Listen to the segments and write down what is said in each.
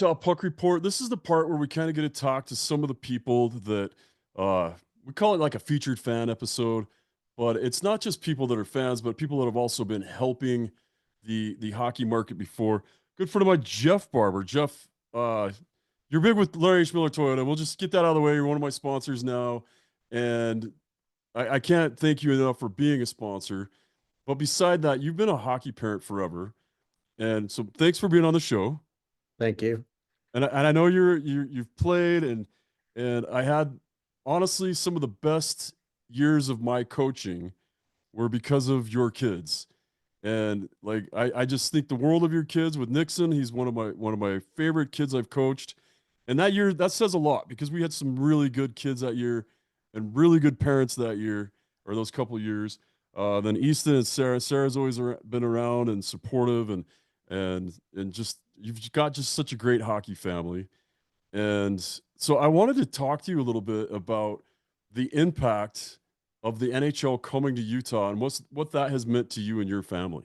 Utah Puck Report. This is the part where we kind of get to talk to some of the people that uh, we call it like a featured fan episode, but it's not just people that are fans, but people that have also been helping the hockey market before. Good friend of mine, Jeff Barber. Jeff, you're big with Larry H. Miller Toyota. We'll just get that out of the way. You're one of my sponsors now, and I can't thank you enough for being a sponsor. But beside that, you've been a hockey parent forever, and so thanks for being on the show. Thank you. And I know you've played and I had honestly some of the best years of my coaching were because of your kids. And like I just think the world of your kids with Nixon. He's one of my favorite kids I've coached. And that year that says a lot because we had some really good kids that year and really good parents that year or those couple years. Then Easton and Sarah. Sarah's always been around and supportive and just you've got just such a great hockey family. And so I wanted to talk to you a little bit about the impact of the NHL coming to Utah and what that has meant to you and your family.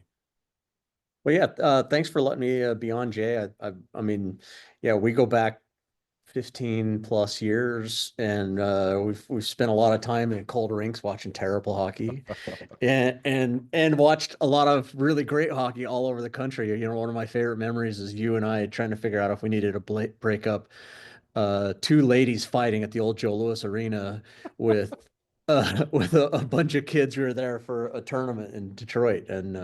Well, yeah, thanks for letting me be on, Jay. I mean, yeah, we go back 15 plus years, and we've spent a lot of time in cold rinks watching terrible hockey, and watched a lot of really great hockey all over the country. You know, one of my favorite memories is you and I trying to figure out if we needed to break up two ladies fighting at the old Joe Louis Arena with with a bunch of kids who were there for a tournament in Detroit. And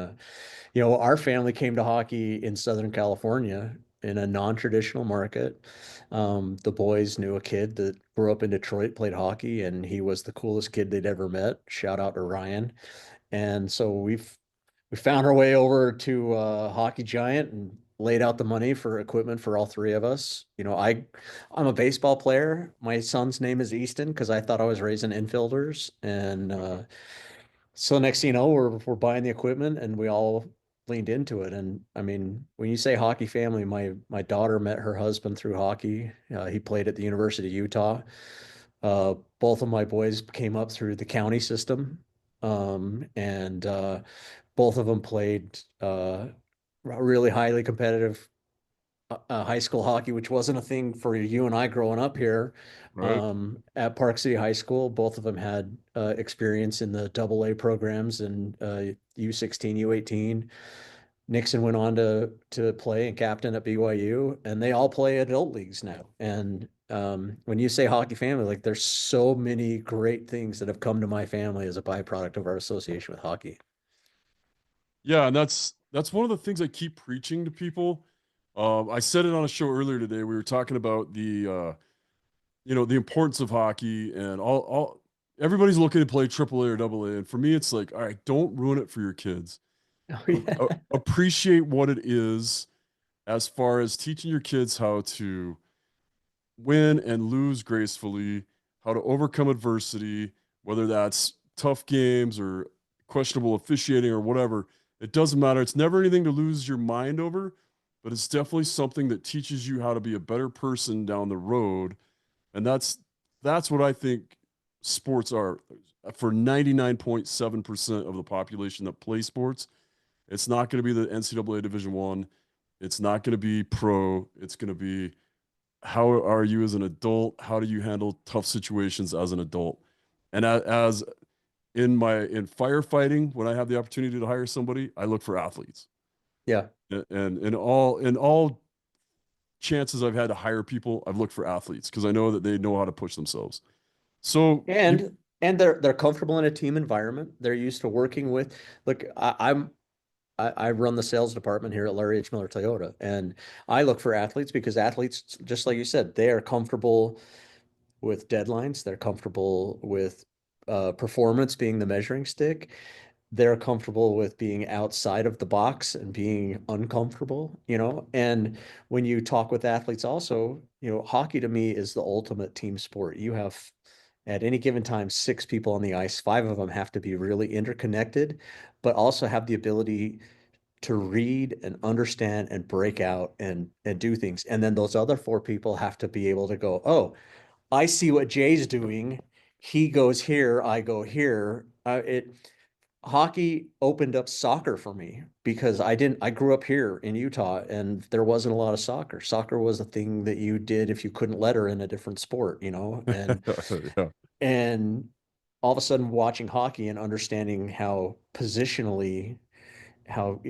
you know, our family came to hockey in Southern California in a non-traditional market. The boys knew a kid that grew up in Detroit, played hockey, and he was the coolest kid they'd ever met. Shout out to Ryan. And so we found our way over to Hockey Giant and laid out the money for equipment for all three of us. You know, I'm a baseball player. My son's name is Easton because I thought I was raising infielders. And so next thing you know, we're buying the equipment and we all leaned into it. And I mean, when you say hockey family, my daughter met her husband through hockey. He played at the University of Utah. Both of my boys came up through the county system. And both of them played really highly competitive high school hockey, which wasn't a thing for you and I growing up here. Right. At Park City High School, both of them had experience in the AA programs and U16, U18. Nixon went on to play and captain at BYU, and they all play adult leagues now. And when you say hockey family, like there's so many great things that have come to my family as a byproduct of our association with hockey. Yeah, and that's one of the things I keep preaching to people. I said it on a show earlier today. We were talking about the importance of hockey and all everybody's looking to play AAA or AA. And for me, it's like, all right, don't ruin it for your kids. Oh, yeah. Appreciate what it is as far as teaching your kids how to win and lose gracefully, how to overcome adversity, whether that's tough games or questionable officiating or whatever. It doesn't matter. It's never anything to lose your mind over, but it's definitely something that teaches you how to be a better person down the road. And that's what I think sports are for 99.7% of the population that play sports. It's not going to be the NCAA Division One. It's not going to be pro. It's going to be how are you as an adult? How do you handle tough situations as an adult? And as in firefighting, when I have the opportunity to hire somebody, I look for athletes. Yeah. And in all chances I've had to hire people, I've looked for athletes because I know that they know how to push themselves. So you, And they're comfortable in a team environment. They're used to working with. Look, I run the sales department here at Larry H. Miller Toyota, and I look for athletes because athletes, just like you said, they are comfortable with deadlines. They're comfortable with performance being the measuring stick. They're comfortable with being outside of the box and being uncomfortable, you know. And when you talk with athletes, also, you know, hockey to me is the ultimate team sport. You have at any given time six people on the ice. Five of them have to be really interconnected, but also have the ability to read and understand and break out and do things. And then those other four people have to be able to go, oh, I see what Jay's doing. He goes here, I go here. It hockey opened up soccer for me because I grew up here in Utah and there wasn't a lot of soccer. Soccer was a thing that you did if you couldn't let her in a different sport, you know, Yeah. and all of a sudden watching hockey and understanding how positionally how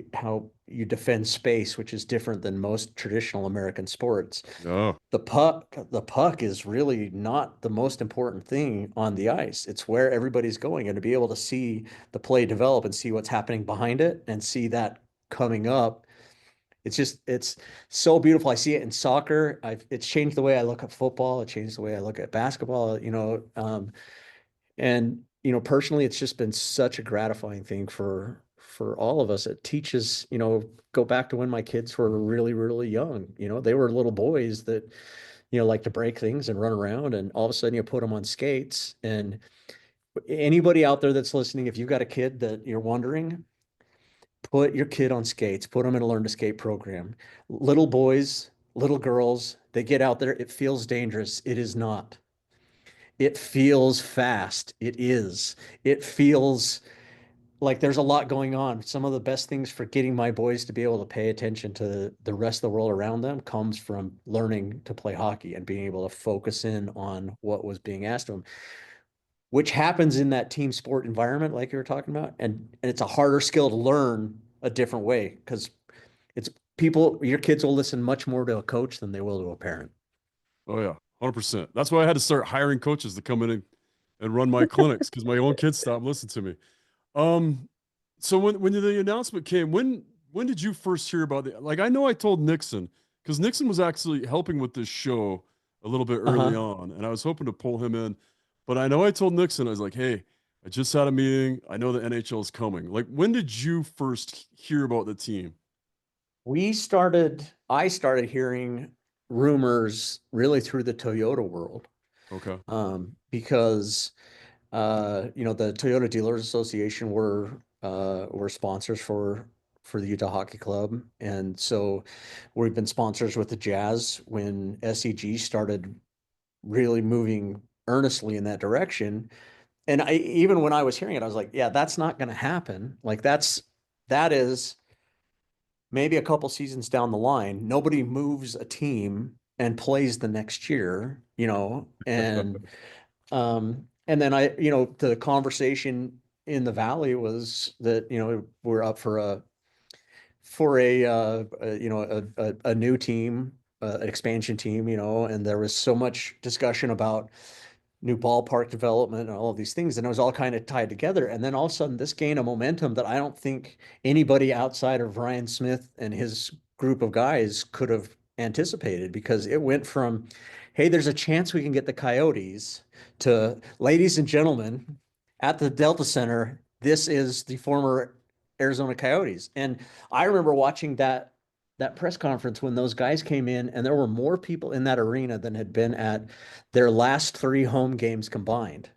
you defend space, which is different than most traditional American sports. No. The puck is really not the most important thing on the ice. It's where everybody's going, and to be able to see the play develop and see what's happening behind it and see that coming up, it's so beautiful. I see it in soccer. It's changed the way I look at football. It changed the way I look at basketball. And personally, it's just been such a gratifying thing for all of us. It teaches, go back to when my kids were really, really young. They were little boys that, like to break things and run around, and all of a sudden you put them on skates. And anybody out there that's listening, if you've got a kid that you're wondering, put your kid on skates, put them in a learn to skate program. Little boys, little girls, they get out there, it feels dangerous. It is not. It feels fast. It is. It feels like there's a lot going on. Some of the best things for getting my boys to be able to pay attention to the rest of the world around them comes from learning to play hockey and being able to focus in on what was being asked of them, which happens in that team sport environment, like you were talking about. And it's a harder skill to learn a different way because it's your kids will listen much more to a coach than they will to a parent. Oh yeah, 100%. That's why I had to start hiring coaches to come in and run my clinics because my own kids stopped listening to me. Um, so when the announcement came, when did you first hear about it? Like I know I told Nixon because Nixon was actually helping with this show a little bit early Uh-huh. on, and I was hoping to pull him in. But I know I told Nixon, I was like, hey, I just had a meeting. I know the NHL is coming. Like, when did you first hear about the team? I started hearing rumors really through the Toyota world. Okay. Because the Toyota Dealers Association were sponsors for the Utah Hockey Club, and so we've been sponsors with the Jazz when SEG started really moving earnestly in that direction. And even when I was hearing it, I was like, yeah, that's not going to happen. Like that is maybe a couple seasons down the line. Nobody moves a team and plays the next year, and then the conversation in the valley was that, we're up for a new team, an expansion team, and there was so much discussion about new ballpark development and all of these things. And it was all kind of tied together. And then all of a sudden, this gained a momentum that I don't think anybody outside of Ryan Smith and his group of guys could have anticipated, because it went from, hey, there's a chance we can get the Coyotes, to, ladies and gentlemen, at the Delta Center, this is the former Arizona Coyotes. And I remember watching that press conference when those guys came in, and there were more people in that arena than had been at their last three home games combined,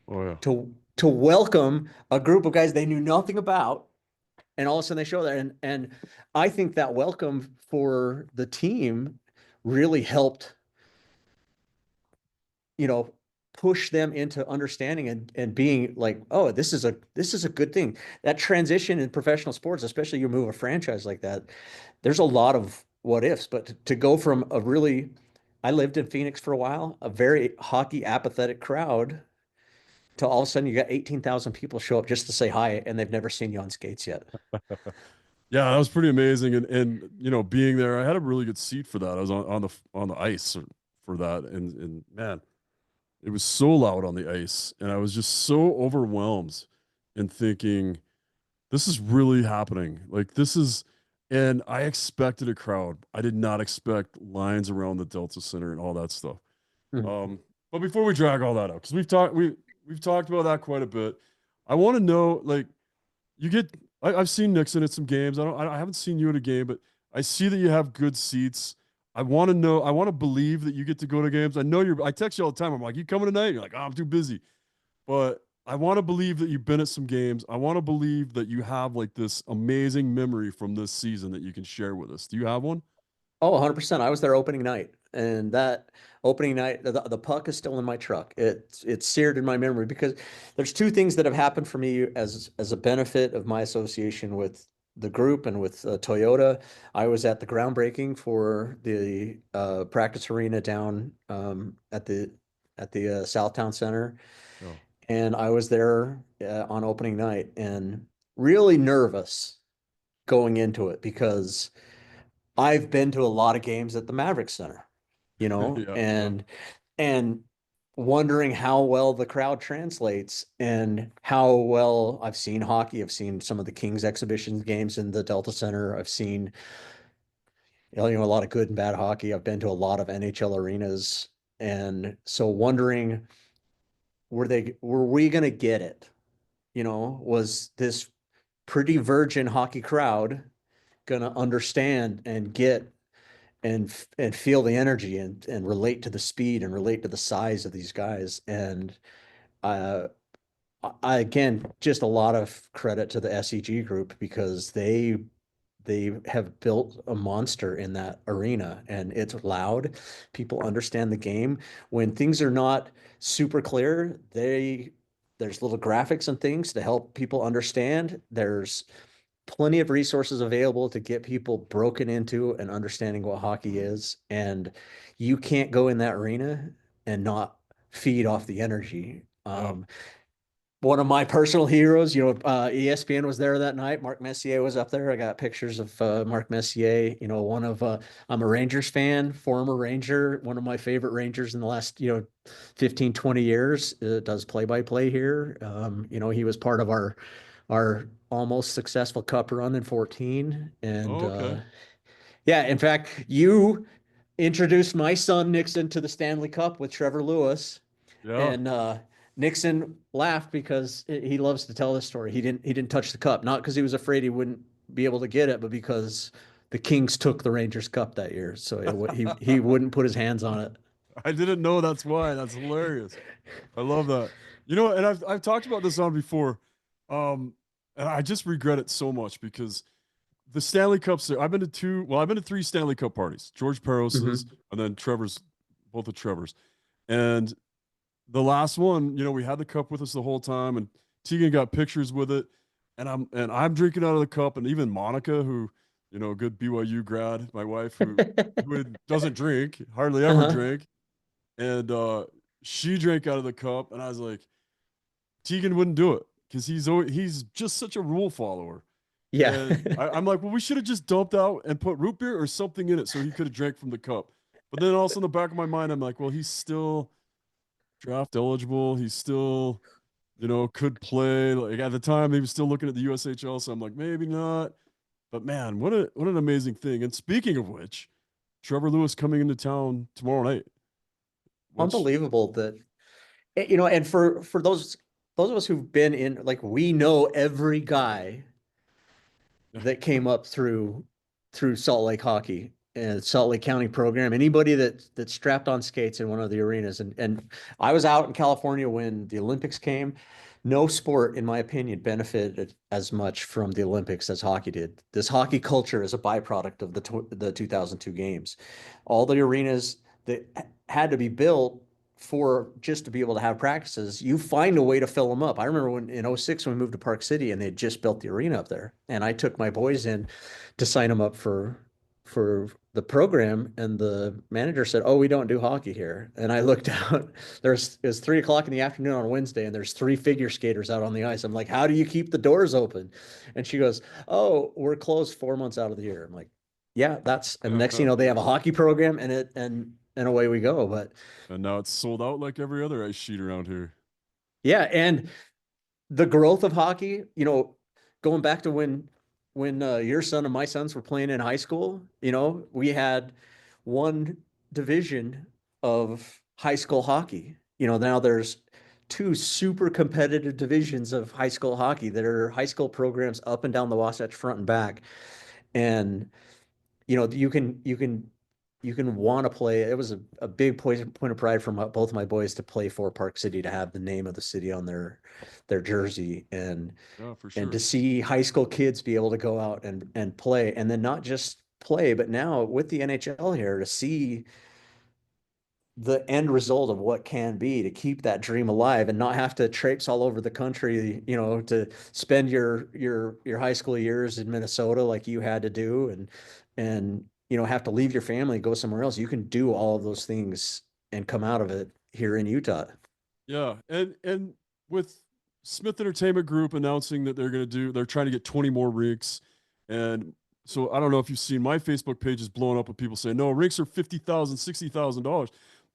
Oh yeah. to welcome a group of guys they knew nothing about, and all of a sudden they show that. And I think that welcome for the team really helped, you know, push them into understanding and being like, oh, this is a good thing. That transition in professional sports, especially you move a franchise like that, there's a lot of what ifs. But to go from I lived in Phoenix for a while, a very hockey apathetic crowd, to all of a sudden you got 18,000 people show up just to say hi, and they've never seen you on skates yet. Yeah, that was pretty amazing. And being there, I had a really good seat for that. I was on the ice for that. And man, it was so loud on the ice. And I was just so overwhelmed and thinking, this is really happening. Like and I expected a crowd. I did not expect lines around the Delta Center and all that stuff. Mhm. Um, but before we drag all that out, because we've talked about that quite a bit, I want to know, like, you get I've seen Nixon at some games. I haven't seen you at a game, but I see that you have good seats. I want to know, I want to believe that you get to go to games. I text you all the time. I'm like, you coming tonight? You're like, oh, I'm too busy. But I want to believe that you've been at some games. I want to believe that you have like this amazing memory from this season that you can share with us. Do you have one? Oh, 100%. I was there opening night. And that opening night, the puck is still in my truck. It's seared in my memory because there's two things that have happened for me as a benefit of my association with the group and with Toyota. I was at the groundbreaking for the practice arena down at the Southtown Center, Oh, and I was there on opening night and really nervous going into it because I've been to a lot of games at the Maverick Center, you know, yeah, yeah. and wondering how well the crowd translates and how well I've seen hockey. I've seen some of the Kings exhibition games in the Delta Center. I've seen, a lot of good and bad hockey. I've been to a lot of NHL arenas. And so wondering, were we going to get it? Was this pretty virgin hockey crowd going to understand and get and feel the energy and relate to the speed and relate to the size of these guys. And uh, I again, just a lot of credit to the SEG group because they have built a monster in that arena and it's loud. People understand the game. When things are not super clear, there's little graphics and things to help people understand. There's plenty of resources available to get people broken into and understanding what hockey is. And you can't go in that arena and not feed off the energy. Yeah. One of my personal heroes, ESPN was there that night. Mark Messier was up there. I got pictures of Mark Messier. I'm a Rangers fan, former Ranger, one of my favorite Rangers in the last, 15, 20 years. Does play by play here. He was part of our almost successful cup run in 14. And Oh, okay. yeah, in fact, you introduced my son Nixon to the Stanley Cup with Trevor Lewis. Yeah. And Nixon laughed because he loves to tell this story. He didn't touch the cup, not because he was afraid he wouldn't be able to get it, but because the Kings took the Rangers Cup that year, so he wouldn't put his hands on it. I didn't know that's why. That's hilarious. I love that. And I've talked about this on before. Um, and I just regret it so much because the Stanley Cups I've been to I've been to three Stanley Cup parties. George Peros's Mm-hmm. and then Trevor's, both of Trevor's. And the last one, we had the cup with us the whole time, and Tegan got pictures with it, and I'm drinking out of the cup, and even Monica, who, a good BYU grad, my wife, who doesn't drink, hardly ever Uh-huh. drink, and she drank out of the cup, and I was like, Tegan wouldn't do it because he's just such a rule follower. Yeah. And I'm like, well, we should have just dumped out and put root beer or something in it so he could have drank from the cup. But then also in the back of my mind, I'm like, well, he's still draft eligible. He's still, could play. Like at the time, he was still looking at the USHL. So I'm like, maybe not. But man, what an amazing thing. And speaking of which, Trevor Lewis coming into town tomorrow night, which Unbelievable that and for those of us who've been in, like, we know every guy that came up through Salt Lake hockey and Salt Lake County program. Anybody that strapped on skates in one of the arenas, and I was out in California when the Olympics came. No sport, in my opinion, benefited as much from the Olympics as hockey did. This hockey culture is a byproduct of the 2002 games. All the arenas that had to be built for just to be able to have practices, you find a way to fill them up. I remember when in '06 when we moved to Park City and they had just built the arena up there, and I took my boys in to sign them up for the program, and the manager said, "Oh, we don't do hockey here." And I looked out. It was 3 o'clock in the afternoon on Wednesday, and there's three figure skaters out on the ice. I'm like, "How do you keep the doors open?" And she goes, "Oh, we're closed 4 months out of the year." I'm like, "Yeah, and next thing you know, they have a hockey program, and away we go." But and now it's sold out like every other ice sheet around here. yeah, and the growth of hockey, going back to when your son and my sons were playing in high school, we had one division of high school hockey. Now there's two super competitive divisions of high school hockey that are high school programs up and down the Wasatch Front and back. And you can want to play. It was a big point of pride for both my boys to play for Park City, to have the name of the city on their jersey, Yeah, for and to sure. see high school kids be able to go out and play, and then not just play, but now with the NHL here, to see the end result of what can be to keep that dream alive and not have to traipse all over the country, to spend your high school years in Minnesota like you had to do and have to leave your family and go somewhere else. You can do all of those things and come out of it here in Utah. Yeah, and with Smith Entertainment Group announcing that they're trying to get 20 more rinks, and so I don't know if you've seen my Facebook page is blowing up with people saying no rinks are $50,000, $60,000,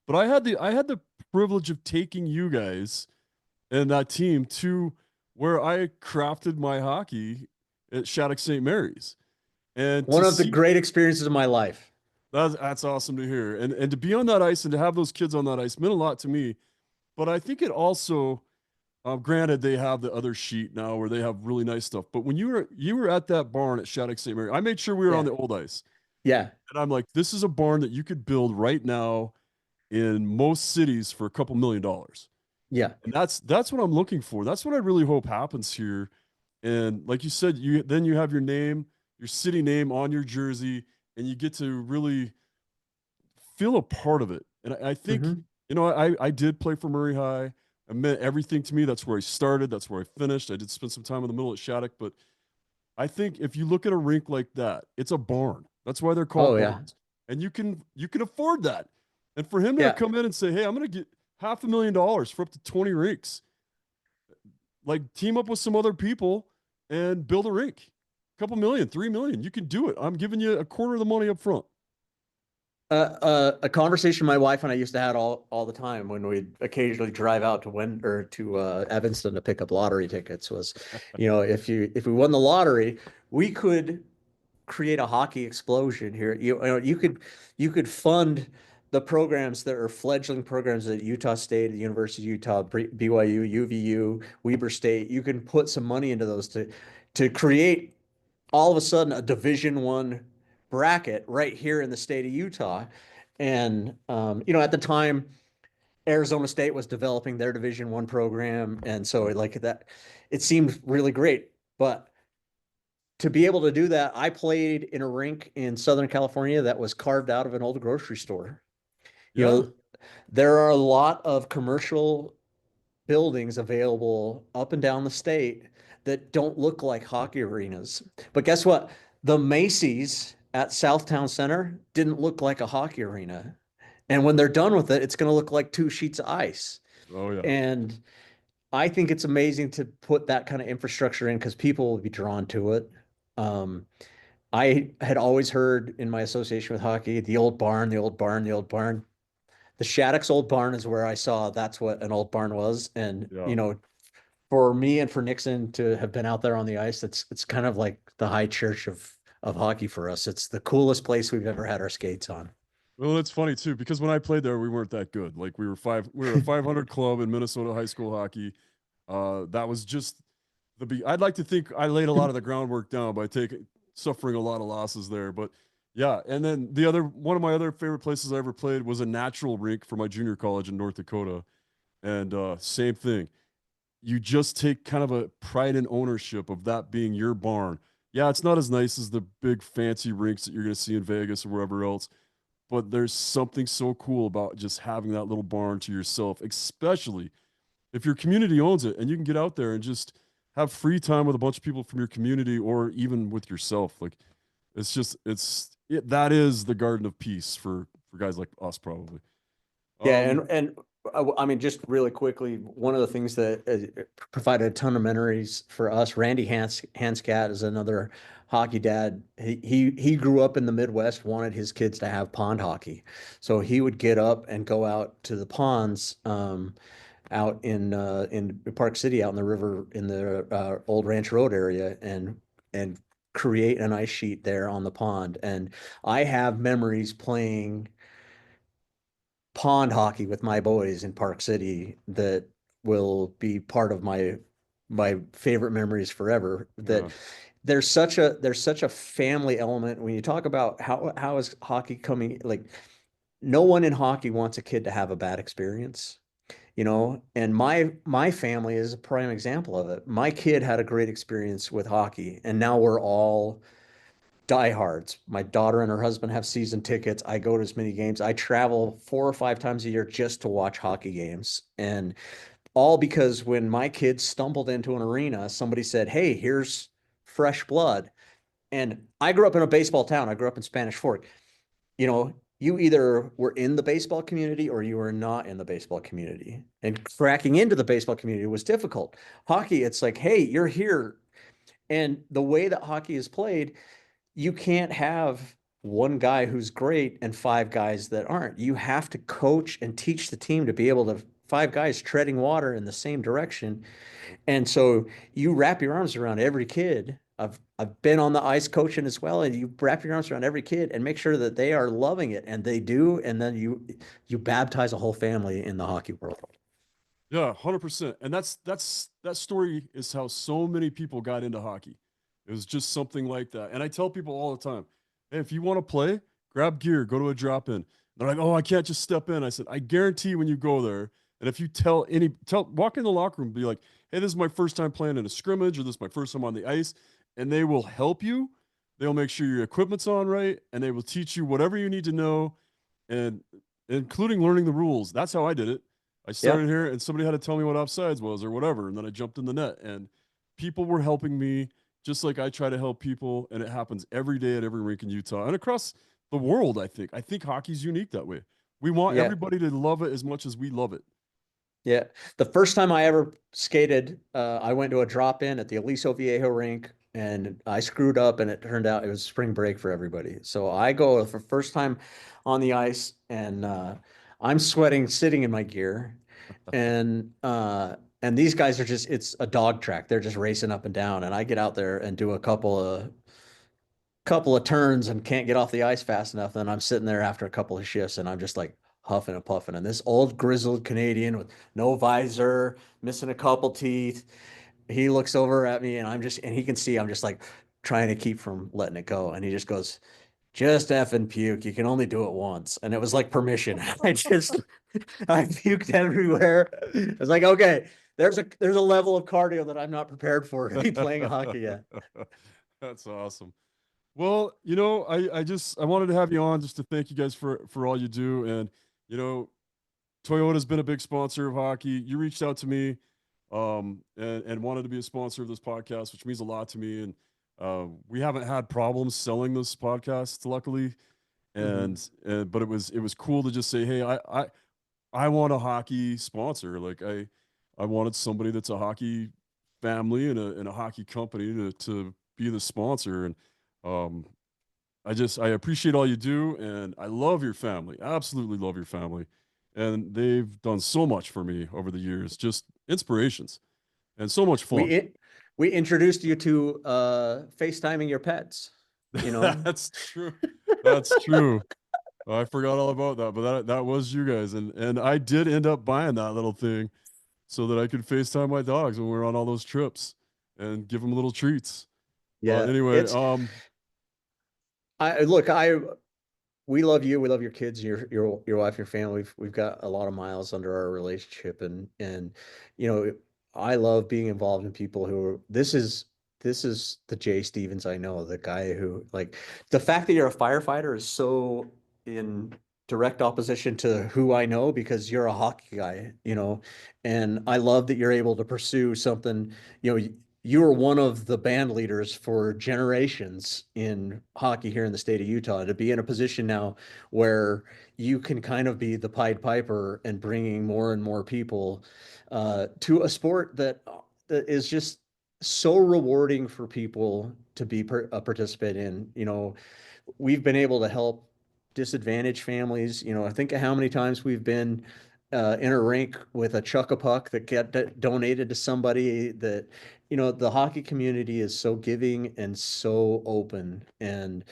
but I had the privilege of taking you guys and that team to where I crafted my hockey at Shattuck St. Mary's, and One to of the see great experiences of my life. that's awesome to hear, and to be on that ice and to have those kids on that ice meant a lot to me. But I think it also granted, they have the other sheet now where they have really nice stuff. But when you were at that barn at Shattuck St. Mary, I made sure we were on Yeah. the old ice, Yeah. and I'm like, this is a barn that you could build right now in most cities for a couple $1 million, Yeah. and that's what I'm looking for. That's what I really hope happens here. And like you said, you have your name, your city name on your jersey, and you get to really feel a part of it. And I think, Hmm. I did play for Murray High. It meant everything to me. That's where I started. That's where I finished. I did spend some time in the middle at Shattuck, but I think if you look at a rink like that, it's a barn. That's why they're Oh called yeah. barns. And you can afford that. And for him to Yeah. come in and say, "Hey, I'm going to get $500,000 for up to 20 rinks." Like team up with some other people and build a rink. A couple million, 3 million. You can do it. I'm giving you a quarter of the money up front. A conversation my wife and I used to have all the time when we'd occasionally drive out to Evanston to pick up lottery tickets was, if we won the lottery, we could create a hockey explosion here. You could fund the programs that are fledgling programs at Utah State, the University of Utah, BYU, UVU, Weber State. You can put some money into those to create all of a sudden a Division I bracket right here in the state of Utah. And at the time, Arizona State was developing their Division I program, and so like that, it seemed really great. But to be able to do that, I played in a rink in Southern California that was carved out of an old grocery store. You Yeah. know, there are a lot of commercial buildings available up and down the state that don't look like hockey arenas. But guess what? The Macy's at Southtown Center didn't look like a hockey arena. And when they're done with it, it's going to look like two sheets of ice. Oh yeah. And I think it's amazing to put that kind of infrastructure in because people will be drawn to it. Um, I had always heard in my association with hockey, the old barn, the old barn, the old barn. The Shattuck's old barn is where I saw that's what an old barn was. And, Yeah. for me and for Nixon to have been out there on the ice, it's kind of like the high church of hockey for us. It's the coolest place we've ever had our skates on. Well, it's funny too because when I played there, we weren't that good. Like we were a 500 club in Minnesota high school hockey. That was just I'd like to think I laid a lot of the groundwork down by taking suffering a lot of losses there. But yeah, and then one of my other favorite places I ever played was a natural rink for my junior college in North Dakota, and same thing. You just take kind of a pride and ownership of that being your barn. Yeah, it's not as nice as the big fancy rinks that you're going to see in Vegas or wherever else, but there's something so cool about just having that little barn to yourself, especially if your community owns it and you can get out there and just have free time with a bunch of people from your community or even with yourself. Like that is the garden of peace for guys like us probably. Yeah, Um and I mean, just really quickly, one of the things that provided a ton of memories for us, Randy Hanscat is another hockey dad. He grew up in the Midwest, wanted his kids to have pond hockey, so he would get up and go out to the ponds, out in Park City, out in the river in the Old Ranch Road area, and create an ice sheet there on the pond. And I have memories playing pond hockey with my boys in Park City that will be part of my favorite memories forever. That yeah, there's such a family element when you talk about how is hockey coming, like no one in hockey wants a kid to have a bad experience. And my family is a prime example of it. My kid had a great experience with hockey, and now we're all diehards. My daughter and her husband have season tickets. I go to as many games. I travel 4 or 5 times a year just to watch hockey games. And all because when my kids stumbled into an arena, somebody said, "Hey, here's fresh blood." And I grew up in a baseball town. I grew up in Spanish Fork. You know, you either were in the baseball community or you were not in the baseball community. And cracking into the baseball community was difficult. Hockey, it's like, hey, you're here. And the way that hockey is played, you can't have one guy who's great and five guys that aren't. You have to coach and teach the team to be able to five guys treading water in the same direction. And so you wrap your arms around every kid. I've been on the ice coaching as well, and you wrap your arms around every kid and make sure that they are loving it, and they do. And then you baptize a whole family in the hockey world. Yeah, 100%. And that story is how so many people got into hockey. It was just something like that. And I tell people all the time, hey, if you want to play, grab gear, go to a drop in. They're like, oh, I can't just step in. I said, I guarantee when you go there, and if you walk in the locker room, be like, hey, this is my first time playing in a scrimmage, or this is my first time on the ice, and they will help you. They'll make sure your equipment's on right, and they will teach you whatever you need to know, and including learning the rules. That's how I did it. I started Yep. here and somebody had to tell me what offsides was or whatever. And then I jumped in the net and people were helping me just like I try to help people. And it happens every day at every rink in Utah and across the world, I think. I think hockey's unique that way. We want Yeah. everybody to love it as much as we love it. Yeah. The first time I ever skated, I went to a drop in at the Aliso Viejo rink and I screwed up and it turned out it was spring break for everybody. So I go for first time on the ice and I'm sweating sitting in my gear and these guys are just it's a dog track. They're just racing up and down and I get out there and do a couple of turns and can't get off the ice fast enough. Then I'm sitting there after a couple of shifts and I'm just like huffing and puffing. And this old grizzled Canadian with no visor, missing a couple teeth, he looks over at me and and he can see I'm just like trying to keep from letting it go. And he just goes, just effing puke. You can only do it once. And it was like permission. I puked everywhere. I was like, okay, there's a level of cardio that I'm not prepared for to be playing hockey yet. That's awesome. Well, I wanted to have you on just to thank you guys for all you do. And, you know, Toyota's been a big sponsor of hockey. You reached out to me and wanted to be a sponsor of this podcast, which means a lot to me. And we haven't had problems selling this podcast, luckily. Mhm. And but it was cool to just say, hey, I want a hockey sponsor. Like I wanted somebody that's a hockey family and a hockey company to be the sponsor. And um I appreciate all you do and I love your family. Absolutely love your family. And they've done so much for me over the years. Just inspirations and so much We fun. it, we introduced you to FaceTiming your pets, you know. That's true. That's true. I forgot all about that, but that was you guys, and I did end up buying that little thing so that I could FaceTime my dogs when we were on all those trips and give them little treats. But Yeah, anyway, it's I look, I we love you. We love your kids, your wife, your family. We've got a lot of miles under our relationship, and you know, I love being involved in people who are, this is the Jay Stevens I know, the guy who like the fact that you're a firefighter is so in direct opposition to who I know because you're a hockey guy, and I love that you're able to pursue something, you were one of the band leaders for generations in hockey here in the state of Utah. To be in a position now where you can kind of be the Pied Piper and bringing more and more people to a sport that is just so rewarding for people to be a participant in. We've been able to help disadvantaged families. I think of how many times we've been in a rink with a chuck a puck that get donated to somebody that, the hockey community is so giving and so open. And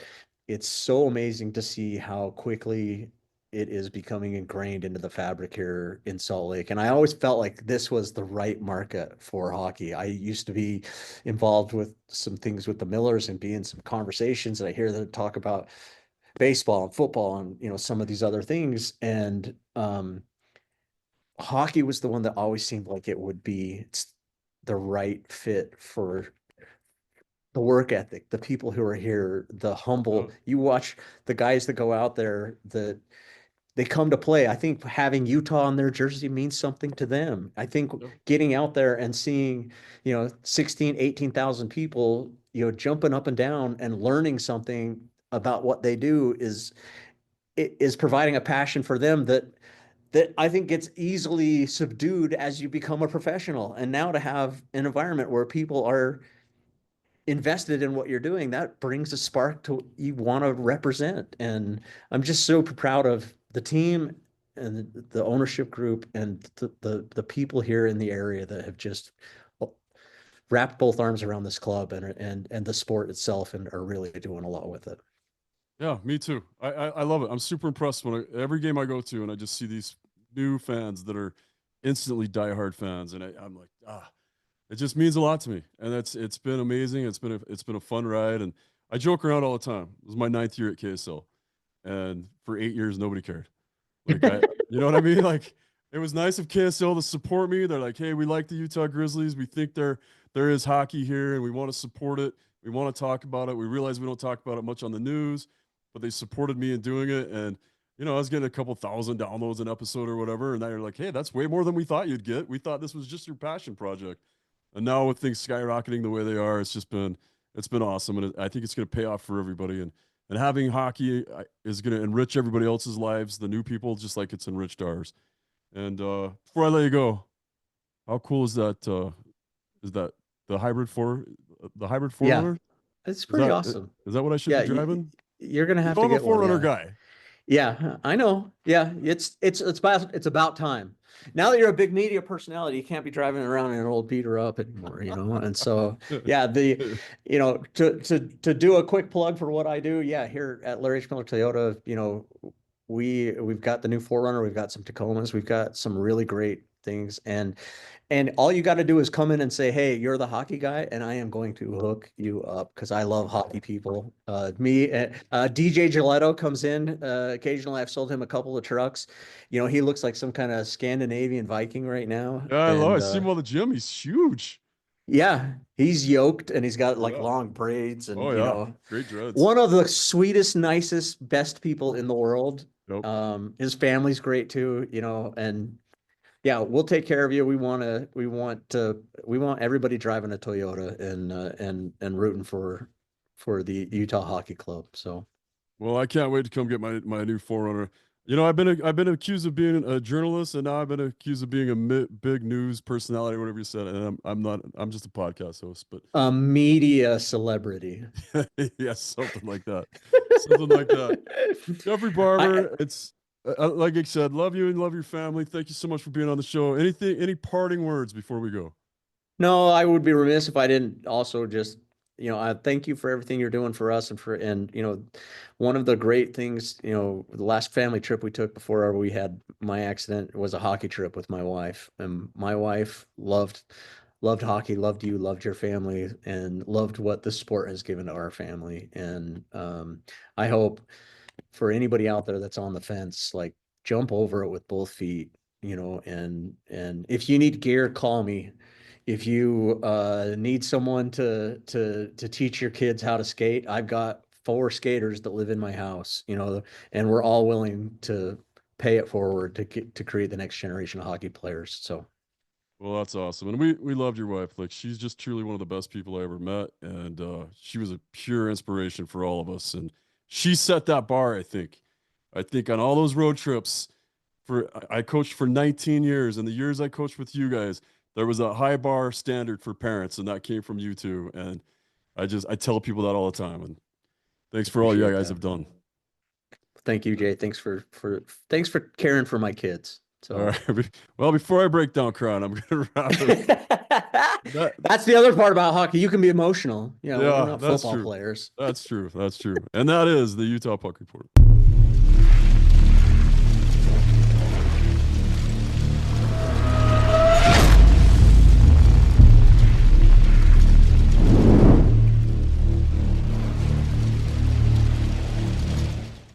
it's so amazing to see how quickly it is becoming ingrained into the fabric here in Salt Lake. And I always felt like this was the right market for hockey. I used to be involved with some things with the Millers and be in some conversations, and I hear them talk about baseball and football and some of these other things. And hockey was the one that always seemed like it would be the right fit the work ethic, the people who are here, the Yeah. humble. You watch the guys that go out there that they come to play. I think having Utah on their jersey means something to them. I think Yeah. getting out there and seeing, 16, 18,000 people, jumping up and down and learning something about what they do is providing a passion for them that I think gets easily subdued as you become a professional. And now to have an environment where people are invested in what you're doing, that brings a spark to you want to represent. And I'm just so proud of the team and the ownership group and the people here in the area that have just wrapped both arms around this club and the sport itself and are really doing a lot with it. Yeah, me too. I love it. I'm super impressed when every game I go to and I just see these new fans that are instantly diehard fans, and I'm like, it just means a lot to me, and it's been amazing. It's been a fun ride, and I joke around all the time. It was my ninth year at KSL, and for 8 years nobody cared. Like you know what I mean? Like it was nice of KSL to support me. They're like, hey, we like the Utah Grizzlies. We think there is hockey here, and we want to support it. We want to talk about it. We realize we don't talk about it much on the news, but they supported me in doing it. And I was getting a couple thousand downloads an episode or whatever. And now you're like, hey, that's way more than we thought you'd get. We thought this was just your passion project. And now with things skyrocketing the way they are, it's been awesome, and I think it's going to pay off for everybody. And having hockey is going to enrich everybody else's lives, the new people, just like it's enriched ours. And before I let you go, how cool is that? Is that the hybrid Yeah, Forerunner? it's Is pretty that awesome. is that what I should be Yeah, driving? you're gonna You have know, to I'm a get one. Forerunner Yeah. guy. Yeah, I know. Yeah, it's about time. Now that you're a big media personality, you can't be driving around in an old beater up anymore. And so, yeah, to do a quick plug for what I do, yeah, here at Larry H. Miller Toyota, we've got the new Forerunner, we've got some Tacomas, we've got some really great things, and all you got to do is come in and say, "Hey, you're the hockey guy," and I am going to hook you up because I love hockey people. DJ Giletto comes in occasionally. I've sold him a couple of trucks. He looks like some kind of Scandinavian Viking right now, Yeah, I love. I and see him on the gym. He's huge. yeah, he's yoked and he's got like Yeah. long braids, Oh and yeah. Great dreads. one of the sweetest, nicest, best people in the world. Nope. His family's great too, and yeah, we'll take care of you. We want everybody driving a Toyota and rooting for the Utah Hockey Club. So, Well, I can't wait to come get my new Forerunner. I've been accused of being a journalist, and now I've been accused of being a big news personality, whatever you said. And I'm not. I'm just a podcast host. But a media celebrity. yes, something like that. Something like that. Geoffrey I Barber. It's like I said, love you and love your family. Thank you so much for being on the show. Any parting words before we go? No, I would be remiss if I didn't also just, I thank you for everything you're doing for us and one of the great things, the last family trip we took before we had my accident was a hockey trip with my wife. And my wife loved hockey, loved you, loved your family, and loved what the sport has given to our family. And I hope for anybody out there that's on the fence, like jump over it with both feet, and if you need gear, call me. If you need someone to teach your kids how to skate, I've got 4 skaters that live in my house, and we're all willing to pay it forward to create the next generation of hockey players. So Well, that's awesome. And we loved your wife. Like she's just truly one of the best people I ever met. And she was a pure inspiration for all of us. And she set that bar, I think. I think on all those road trips I coached for 19 years, and the years I coached with you guys, there was a high bar standard for parents, and that came from you two. And I tell people that all the time. And thanks for all you appreciate guys that. have done. Thank you, Jay. Thanks for caring for my kids. All So right. Well, before I break down crying, I'm gonna wrap it. That that's the other part about hockey. You can be emotional. We're Yeah, not that's football true. players. That's true. That's true. And that is the Utah Puck Report.